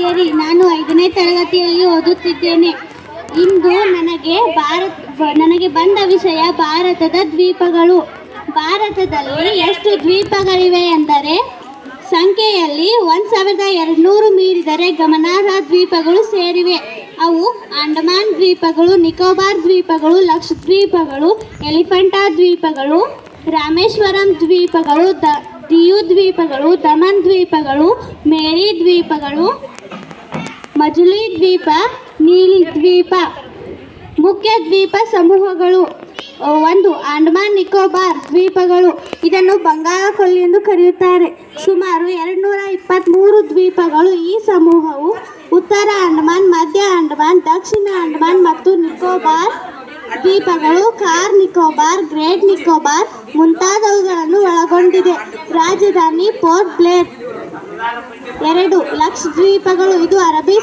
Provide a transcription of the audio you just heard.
ಗೆಳೆಯರಿ, ನಾನು 5ನೇ ತರಗತಿಯಲ್ಲಿ ಓದುತ್ತಿದ್ದೇನೆ. ಇಂದು ನನಗೆ ಬಂದ ವಿಷಯ ಭಾರತದ ದ್ವೀಪಗಳು. ಭಾರತದಲ್ಲಿ ಎಷ್ಟು ದ್ವೀಪಗಳಿವೆ ಎಂದರೆ ಸಂಖ್ಯೆಯಲ್ಲಿ 1200 ಮೀರಿದರೆ ಗಮನಾರ್ಹ ದ್ವೀಪಗಳು ಸೇರಿವೆ. ಅವು ಅಂಡಮಾನ್ ದ್ವೀಪಗಳು, ನಿಕೋಬಾರ್ ದ್ವೀಪಗಳು, ಲಕ್ಷದ್ವೀಪಗಳು, ಎಲಿಫೆಂಟಾ ದ್ವೀಪಗಳು, ರಾಮೇಶ್ವರಂ ದ್ವೀಪಗಳು, ದಿಯು ದ್ವೀಪಗಳು, ದಮನ್ ದ್ವೀಪಗಳು, ಮೇರಿ ದ್ವೀಪಗಳು, ಮಜುಲಿ ದ್ವೀಪ, ನೀಲಿ ದ್ವೀಪ. ಮುಖ್ಯ ದ್ವೀಪ ಸಮೂಹಗಳು: 1. ಅಂಡಮಾನ್ ನಿಕೋಬಾರ್ ದ್ವೀಪಗಳು. ಇದನ್ನು ಬಂಗಾಳ ಕೊಲ್ಲಿ ಎಂದು ಕರೆಯುತ್ತಾರೆ. ಸುಮಾರು 223 ದ್ವೀಪಗಳು. ಈ ಸಮೂಹವು ಉತ್ತರ ಅಂಡಮಾನ್, ಮಧ್ಯ ಅಂಡಮಾನ್, ದಕ್ಷಿಣ ಅಂಡಮಾನ್ ಮತ್ತು ನಿಕೋಬಾರ್ ದ್ವೀಪಗಳು, ಕಾರ್ ನಿಕೋಬಾರ್, ಗ್ರೇಟ್ ನಿಕೋಬಾರ್ ಮುಂತಾದವುಗಳನ್ನು ಒಳಗೊಂಡಿದೆ. ರಾಜಧಾನಿ ಪೋರ್ಟ್ ಬ್ಲೇರ್. 2. ಲಕ್ಷದ್ವೀಪಗಳು. ಇದು ಅರಬ್ಬಿ